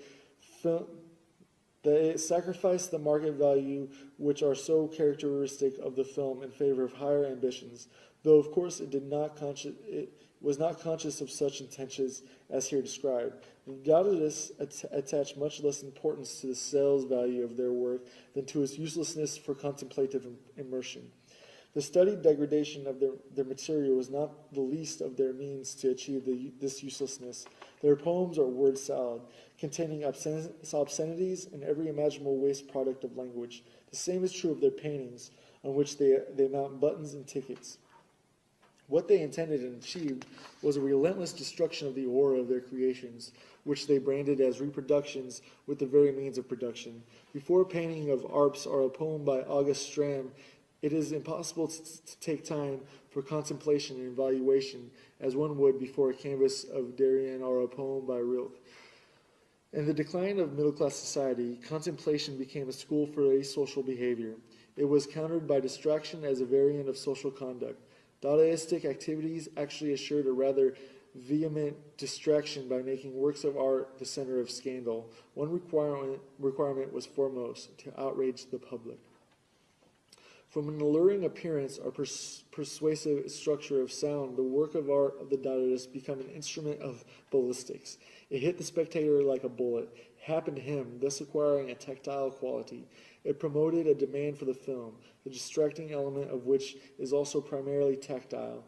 it sacrificed the market value which are so characteristic of the film in favor of higher ambitions, though of course it was not conscious of such intentions as here described. The Dadaists attach much less importance to the sales value of their work than to its uselessness for contemplative immersion. The studied degradation of their material was not the least of their means to achieve this uselessness. Their poems are word salad, containing obscenities and every imaginable waste product of language. The same is true of their paintings, on which they mount buttons and tickets. What they intended and achieved was a relentless destruction of the aura of their creations, which they branded as reproductions with the very means of production. Before a painting of Arps or a poem by August Stram, it is impossible to take time for contemplation and evaluation as one would before a canvas of Darien or a poem by Rilke. In the decline of middle-class society, contemplation became a school for asocial behavior. It was countered by distraction as a variant of social conduct. Dadaistic activities actually assured a rather vehement distraction by making works of art the center of scandal. One requirement was foremost, to outrage the public. From an alluring appearance or persuasive structure of sound, the work of art of the Dadaists became an instrument of ballistics. It hit the spectator like a bullet. It happened to him, thus acquiring a tactile quality. It promoted a demand for the film, the distracting element of which is also primarily tactile,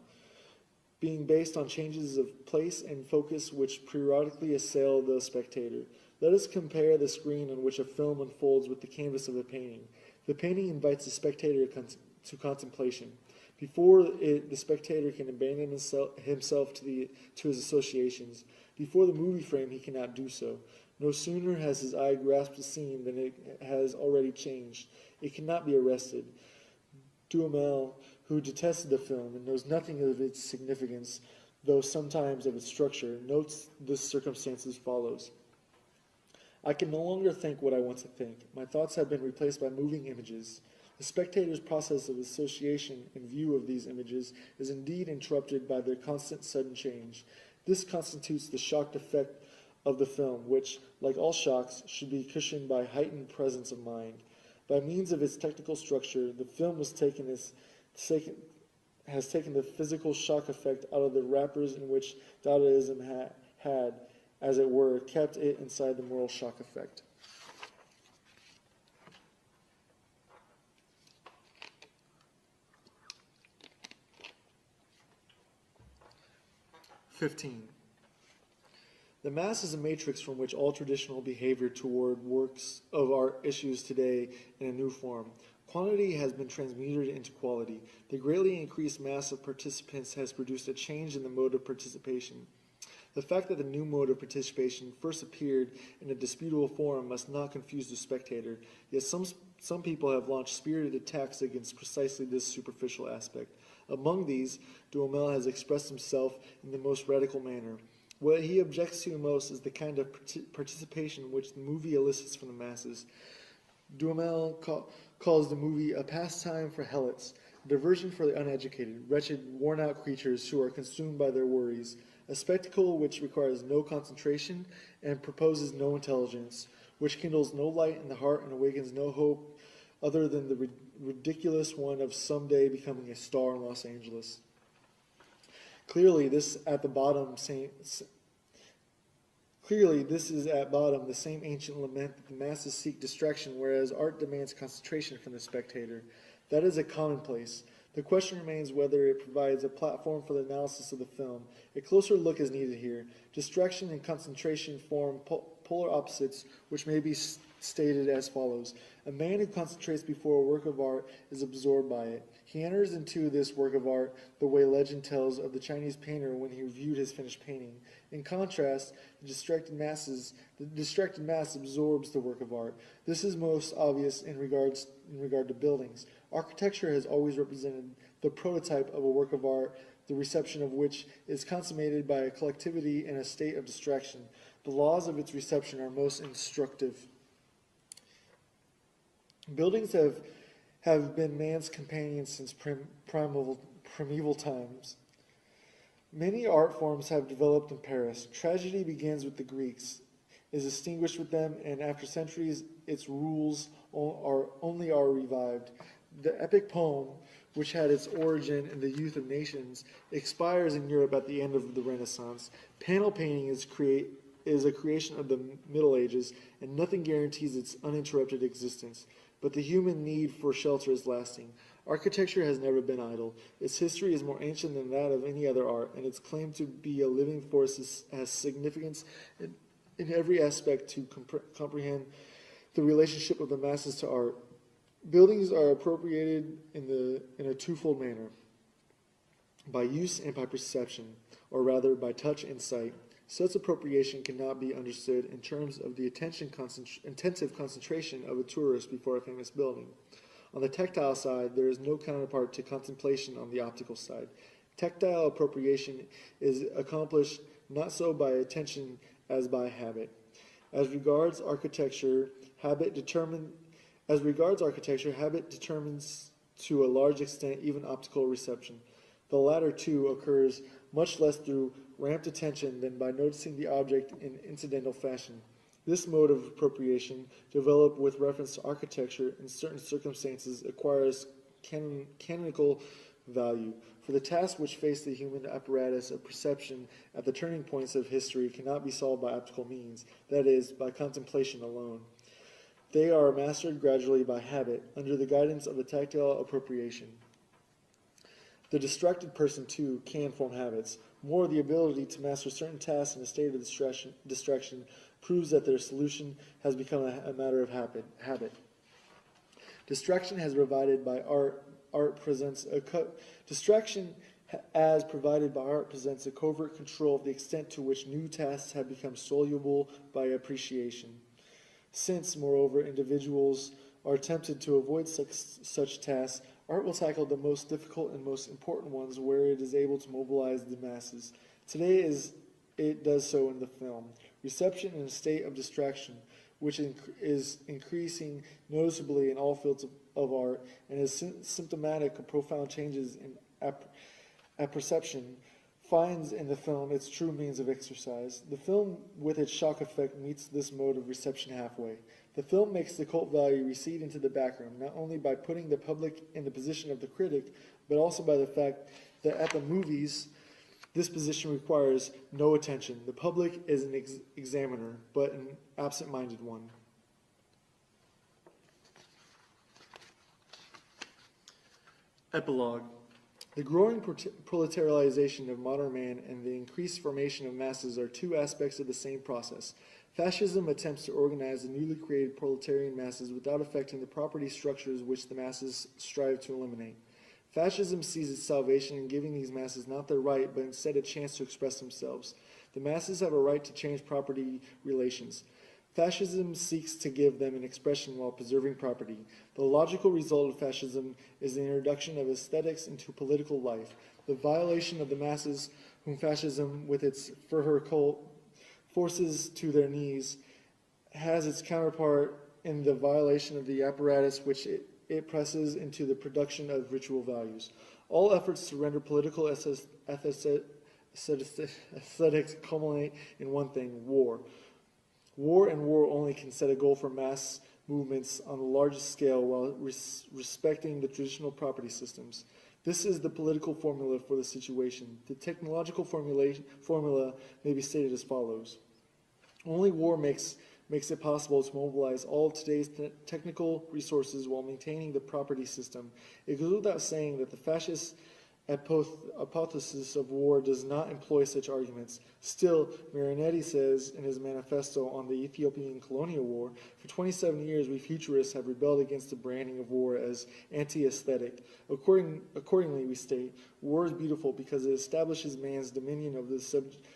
being based on changes of place and focus which periodically assail the spectator. Let us compare the screen on which a film unfolds with the canvas of a painting. The painting invites the spectator to contemplation. Before it, the spectator can abandon himself to his associations. Before the movie frame, he cannot do so. No sooner has his eye grasped the scene than it has already changed. It cannot be arrested. Duhamel, who detested the film and knows nothing of its significance, though sometimes of its structure, notes this circumstance as follows. I can no longer think what I want to think. My thoughts have been replaced by moving images. The spectator's process of association in view of these images is indeed interrupted by their constant sudden change. This constitutes the shocked effect of the film, which, like all shocks, should be cushioned by heightened presence of mind. By means of its technical structure, the film has taken the physical shock effect out of the wrappers in which Dadaism had, as it were, kept it inside the moral shock effect. The mass is a matrix from which all traditional behavior toward works of art issues today in a new form. Quantity has been transmuted into quality. The greatly increased mass of participants has produced a change in the mode of participation. The fact that the new mode of participation first appeared in a disputable form must not confuse the spectator, yet some people have launched spirited attacks against precisely this superficial aspect. Among these, Duhamel has expressed himself in the most radical manner. What he objects to most is the kind of participation which the movie elicits from the masses. Duhamel calls the movie a pastime for helots, a diversion for the uneducated, wretched, worn-out creatures who are consumed by their worries, a spectacle which requires no concentration and proposes no intelligence, which kindles no light in the heart and awakens no hope other than the ridiculous one of someday becoming a star in Los Angeles. Clearly, this is at bottom the same ancient lament that the masses seek distraction, whereas art demands concentration from the spectator. That is a commonplace. The question remains whether it provides a platform for the analysis of the film. A closer look is needed here. Distraction and concentration form polar opposites, which may be stated as follows. A man who concentrates before a work of art is absorbed by it. He enters into this work of art the way legend tells of the Chinese painter when he reviewed his finished painting. In contrast, the distracted mass absorbs the work of art. This is most obvious in regard to buildings. Architecture has always represented the prototype of a work of art the reception of which is consummated by a collectivity in a state of distraction. The laws of its reception are most instructive. Buildings have been man's companions since primeval times. Many art forms have developed in Paris. Tragedy begins with the Greeks, is extinguished with them, and after centuries, its rules are revived. The epic poem, which had its origin in the youth of nations, expires in Europe at the end of the Renaissance. Panel painting is a creation of the Middle Ages, and nothing guarantees its uninterrupted existence. But the human need for shelter is lasting. Architecture has never been idle. Its history is more ancient than that of any other art, and its claim to be a living force has significance in every aspect to comprehend the relationship of the masses to art. Buildings are appropriated in a twofold manner, by use and by perception, or rather by touch and sight. Such appropriation cannot be understood in terms of the intensive concentration of a tourist before a famous building. On the tactile side, there is no counterpart to contemplation on the optical side. Tactile appropriation is accomplished not so by attention as by habit. As regards architecture, habit determines to a large extent even optical reception. The latter, too, occurs much less through ramped attention than by noticing the object in incidental fashion. This mode of appropriation, developed with reference to architecture in certain circumstances, acquires canonical value. For the tasks which face the human apparatus of perception at the turning points of history cannot be solved by optical means, that is, by contemplation alone. They are mastered gradually by habit, under the guidance of the tactile appropriation. The distracted person, too, can form habits. More, the ability to master certain tasks in a state of distraction proves that their solution has become a matter of habit. Distraction has provided by art presents a distraction as provided by art presents a covert control of the extent to which new tasks have become soluble by appreciation. Since, moreover, individuals are tempted to avoid such tasks, art will tackle the most difficult and most important ones where it is able to mobilize the masses. Today it does so in the film. Reception in a state of distraction, which is increasing noticeably in all fields of art and is symptomatic of profound changes in apperception, finds in the film its true means of exercise. The film, with its shock effect, meets this mode of reception halfway. The film makes the cult value recede into the background, not only by putting the public in the position of the critic, but also by the fact that at the movies, this position requires no attention. The public is an examiner, but an absent-minded one. Epilogue. The growing proletarialization of modern man and the increased formation of masses are two aspects of the same process. Fascism attempts to organize the newly created proletarian masses without affecting the property structures which the masses strive to eliminate. Fascism sees its salvation in giving these masses not their right, but instead a chance to express themselves. The masses have a right to change property relations. Fascism seeks to give them an expression while preserving property. The logical result of fascism is the introduction of aesthetics into political life. The violation of the masses, whom fascism, with its Führer cult, forces to their knees, has its counterpart in the violation of the apparatus which it presses into the production of ritual values. All efforts to render political aesthetics culminate in one thing: war. War and war only can set a goal for mass movements on the largest scale while respecting the traditional property systems. This is the political formula for the situation. The technological formula may be stated as follows. Only war makes it possible to mobilize all today's technical resources while maintaining the property system. It goes without saying that the fascist hypothesis of war does not employ such arguments. Still, Marinetti says in his manifesto on the Ethiopian colonial war, for 27 years we futurists have rebelled against the branding of war as anti-aesthetic. Accordingly, we state, war is beautiful because it establishes man's dominion of the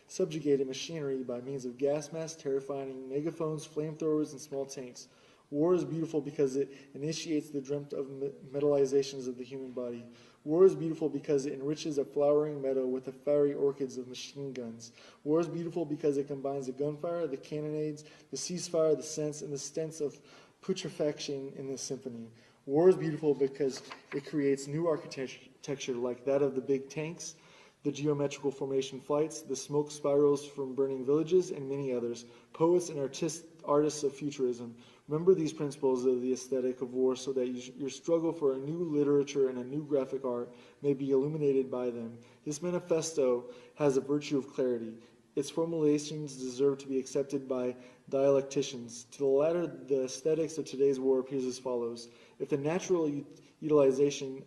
subjugated machinery by means of gas masks, terrifying megaphones, flamethrowers, and small tanks. War is beautiful because it initiates the dreamt of metallizations of the human body. War is beautiful because it enriches a flowering meadow with the fiery orchids of machine guns. War is beautiful because it combines the gunfire, the cannonades, the ceasefire, the sense, and the stench of putrefaction in the symphony. War is beautiful because it creates new architecture like that of the big tanks, the geometrical formation flights, the smoke spirals from burning villages, and many others, poets and artists of futurism. Remember these principles of the aesthetic of war so that your struggle for a new literature and a new graphic art may be illuminated by them. This manifesto has a virtue of clarity. Its formulations deserve to be accepted by dialecticians. To the latter, the aesthetics of today's war appears as follows. If the natural utilization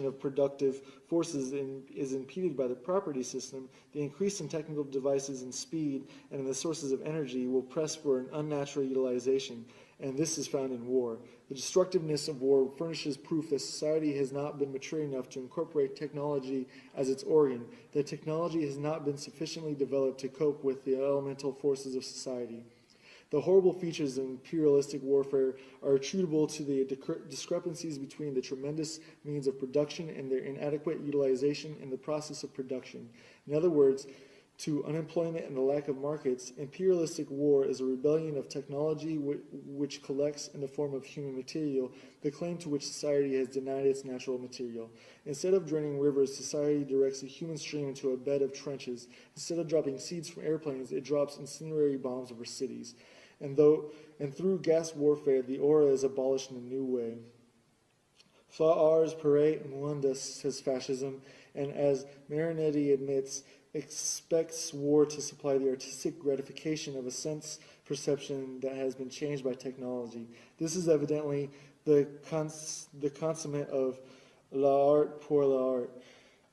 of productive forces is impeded by the property system, the increase in technical devices and speed and in the sources of energy will press for an unnatural utilization, and this is found in war. The destructiveness of war furnishes proof that society has not been mature enough to incorporate technology as its organ, that technology has not been sufficiently developed to cope with the elemental forces of society. The horrible features of imperialistic warfare are attributable to the discrepancies between the tremendous means of production and their inadequate utilization in the process of production. In other words, to unemployment and the lack of markets, imperialistic war is a rebellion of technology which collects in the form of human material the claim to which society has denied its natural material. Instead of draining rivers, society directs a human stream into a bed of trenches. Instead of dropping seeds from airplanes, it drops incendiary bombs over cities. And through gas warfare, the aura is abolished in a new way. Fa ars pere mundus, says fascism, and as Marinetti admits, expects war to supply the artistic gratification of a sense perception that has been changed by technology. This is evidently the consummate of l'art pour l'art.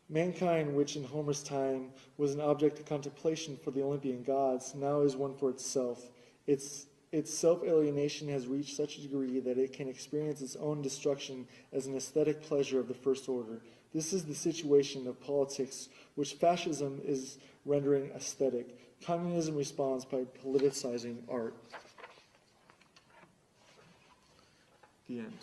Mankind, which in Homer's time was an object of contemplation for the Olympian gods, now is one for itself. Its self-alienation has reached such a degree that it can experience its own destruction as an aesthetic pleasure of the first order. This is the situation of politics which fascism is rendering aesthetic. Communism responds by politicizing art. The end.